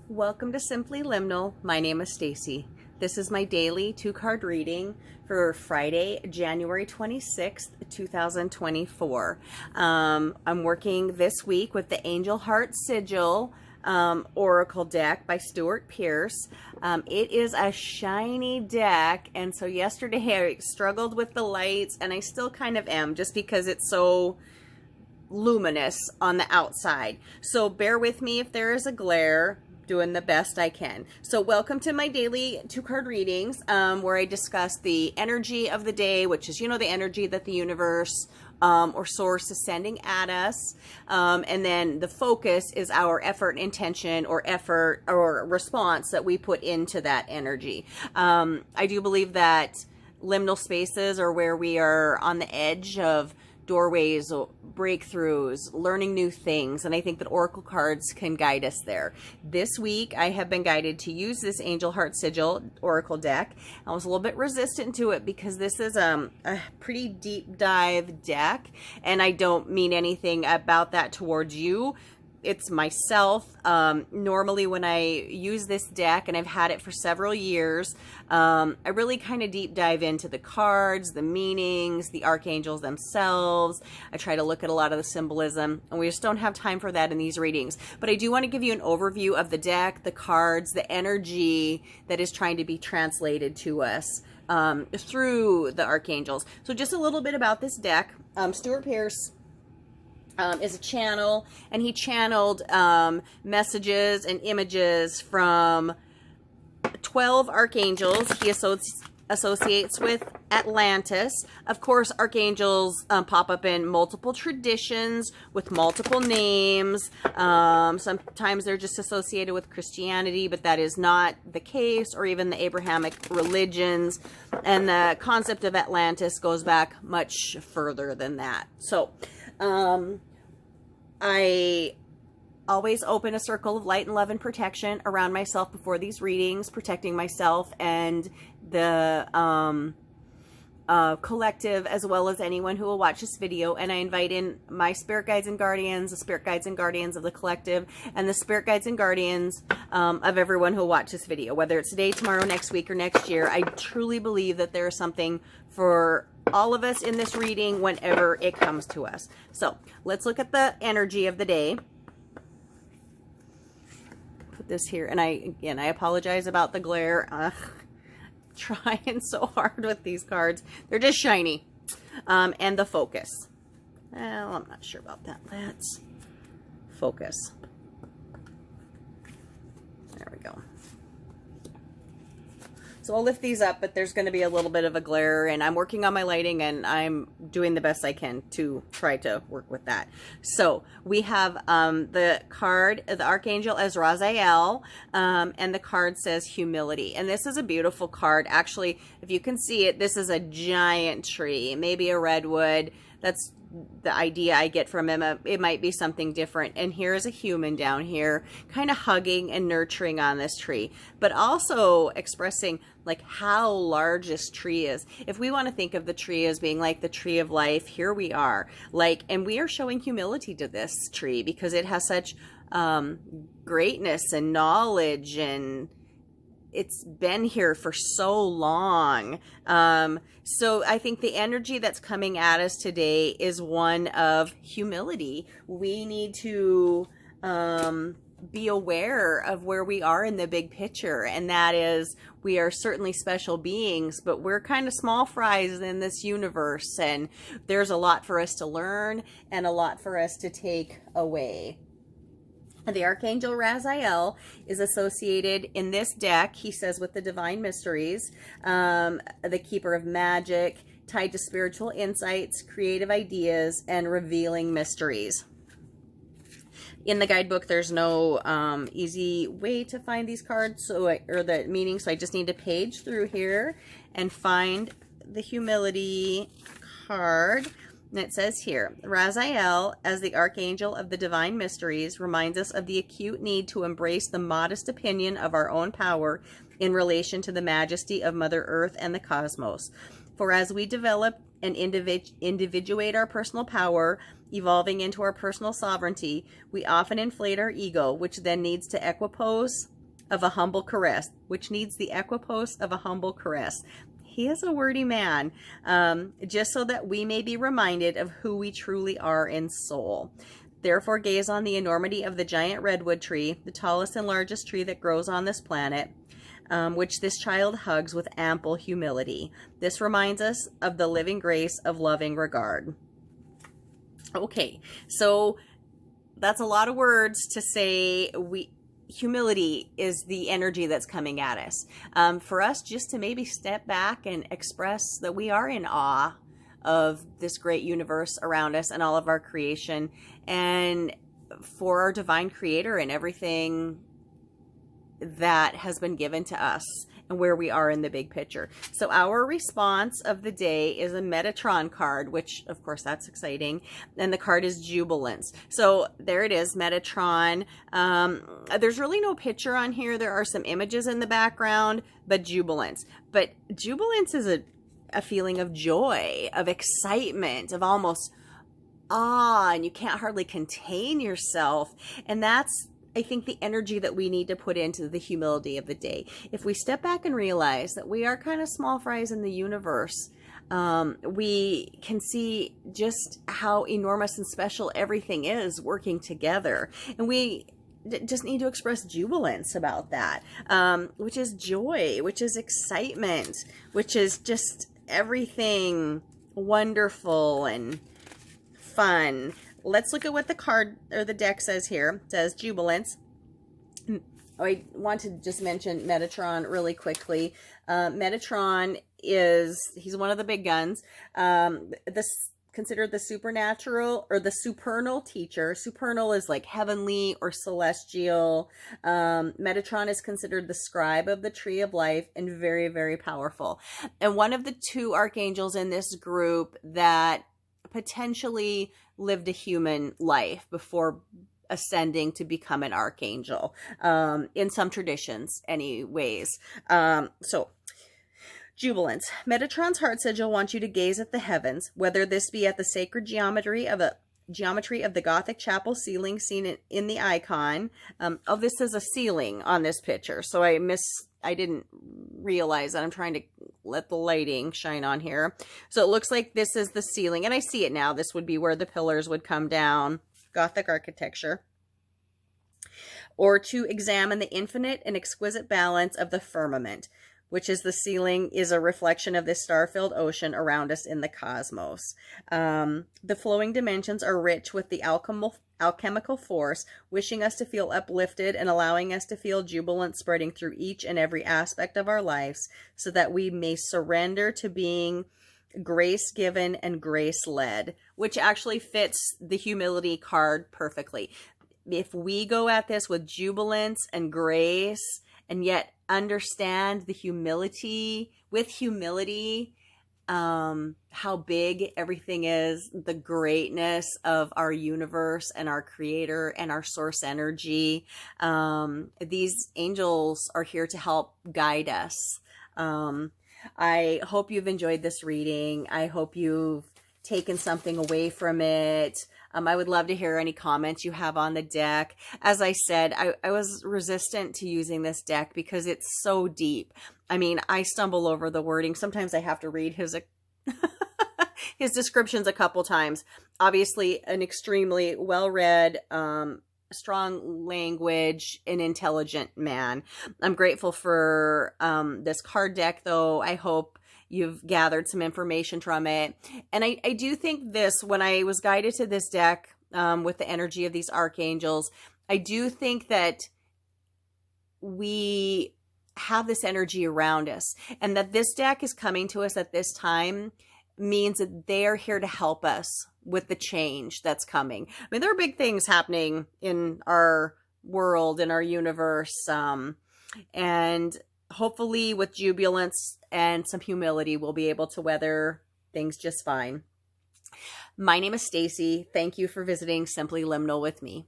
Welcome to Simply Liminal. My name is Stacy. This is my daily 2-card reading for Friday, January 26th, 2024. I'm working this week with the Angel Heart Sigil Oracle deck by Stuart Pierce. It is a shiny deck, and so yesterday I struggled with the lights, and I still kind of am, just because it's so luminous on the outside. So bear with me if there is a glare. Doing the best I can. So welcome to my daily 2-card readings, where I discuss the energy of the day, which is, the energy that the universe or source is sending at us. And then the focus is our effort and intention, or effort or response that we put into that energy. I do believe that liminal spaces are where we are on the edge of doorways, breakthroughs, learning new things, and I think that oracle cards can guide us there. This week I have been guided to use this Angel Heart Sigil oracle deck. I was a little bit resistant to it because this is a pretty deep dive deck, and I don't mean anything about that towards you. It's myself. Normally when I use this deck, and I've had it for several years, I really kind of deep dive into the cards, the meanings, the archangels themselves. I try to look at a lot of the symbolism, and we just don't have time for that in these readings. But I do want to give you an overview of the deck, the cards, the energy that is trying to be translated to us through the archangels. So just a little bit about this deck. Stuart Pierce is a channel, and he channeled messages and images from 12 archangels he associates with Atlantis. Of course, archangels pop up in multiple traditions with multiple names. Sometimes they're just associated with Christianity, but that is not the case, or even the Abrahamic religions. And the concept of Atlantis goes back much further than that. So, I always open a circle of light and love and protection around myself before these readings, protecting myself and the collective, as well as anyone who will watch this video. And I invite in my spirit guides and guardians, the spirit guides and guardians of the collective, and the spirit guides and guardians of everyone who will watch this video, whether it's today, tomorrow, next week, or next year. I truly believe that there is something for all of us in this reading whenever it comes to us. So let's look at the energy of the day. Put this here, and I apologize about the glare. Trying so hard with these cards. They're just shiny. And the focus. Well, I'm not sure about that. Let's focus. There we go. So I'll lift these up, but there's going to be a little bit of a glare, and I'm working on my lighting, and I'm doing the best I can to try to work with that. So we have the card, the Archangel Azrael, and the card says humility. And this is a beautiful card. Actually, if you can see it, this is a giant tree, maybe a redwood. That's the idea I get from him. It might be something different. And here is a human down here kind of hugging and nurturing on this tree, but also expressing like how large this tree is. If we want to think of the tree as being like the tree of life, here we are, like, and we are showing humility to this tree because it has such greatness and knowledge, and it's been here for so long. So I think the energy that's coming at us today is one of humility. We need to be aware of where we are in the big picture, and that is, we are certainly special beings, but we're kind of small fries in this universe, and there's a lot for us to learn and a lot for us to take away. The Archangel Raziel is associated in this deck, he says, with the divine mysteries, the keeper of magic, tied to spiritual insights, creative ideas, and revealing mysteries. In the guidebook, there's no easy way to find these cards, or the meaning, so I just need to page through here and find the humility card. And it says here, Raziel, as the Archangel of the Divine Mysteries, reminds us of the acute need to embrace the modest opinion of our own power in relation to the majesty of Mother Earth and the cosmos. For as we develop and individuate our personal power, evolving into our personal sovereignty, we often inflate our ego, which then needs to equipoise of a humble caress, which needs the equipoise of a humble caress. He is a wordy man, just so that we may be reminded of who we truly are in soul. Therefore, gaze on the enormity of the giant redwood tree, the tallest and largest tree that grows on this planet, which this child hugs with ample humility. This reminds us of the living grace of loving regard. Okay, so that's a lot of words to say. Humility is the energy that's coming at us. For us just to maybe step back and express that we are in awe of this great universe around us and all of our creation, and for our divine creator and everything that has been given to us and where we are in the big picture. So our response of the day is a Metatron card, which of course that's exciting. And the card is Jubilance. So there it is, Metatron. There's really no picture on here. There are some images in the background, but Jubilance. But Jubilance is a feeling of joy, of excitement, of almost awe, and you can't hardly contain yourself. And that's, I think, the energy that we need to put into the humility of the day. If we step back and realize that we are kind of small fries in the universe, we can see just how enormous and special everything is working together. And we just need to express jubilance about that, which is joy, which is excitement, which is just everything wonderful and fun. Let's look at what the card or the deck says here. It says Jubilance. I want to just mention Metatron really quickly. Metatron he's one of the big guns. Considered the supernatural or the supernal teacher. Supernal is like heavenly or celestial. Metatron is considered the scribe of the tree of life and very, very powerful. And one of the two archangels in this group that potentially lived a human life before ascending to become an archangel, in some traditions anyways. So Jubilance. Metatron's heart sigil wants you to gaze at the heavens, whether this be at the sacred geometry of the Gothic chapel ceiling seen in the icon. This is a ceiling on this picture, so I didn't realize that. I'm trying to let the lighting shine on here. So it looks like this is the ceiling, and I see it now. This would be where the pillars would come down. Gothic architecture. Or to examine the infinite and exquisite balance of the firmament, which is the ceiling, is a reflection of this star-filled ocean around us in the cosmos. The flowing dimensions are rich with the alchemical force, wishing us to feel uplifted and allowing us to feel jubilance spreading through each and every aspect of our lives, so that we may surrender to being grace-given and grace-led, which actually fits the humility card perfectly. If we go at this with jubilance and grace, and yet understand the humility, how big everything is, the greatness of our universe and our creator and our source energy. These angels are here to help guide us. I hope you've enjoyed this reading. I hope you've taken something away from it. I would love to hear any comments you have on the deck. As I said, I was resistant to using this deck because it's so deep. I mean, I stumble over the wording. Sometimes I have to read his his descriptions a couple times. Obviously, an extremely well-read, strong language, an intelligent man. I'm grateful for this card deck, though. I hope you've gathered some information from it. And I do think this, when I was guided to this deck with the energy of these archangels, I do think that we have this energy around us, and that this deck is coming to us at this time means that they are here to help us with the change that's coming. I mean, there are big things happening in our world, in our universe, and hopefully with jubilance and some humility, we'll be able to weather things just fine. My name is Stacy. Thank you for visiting Simply Liminal with me.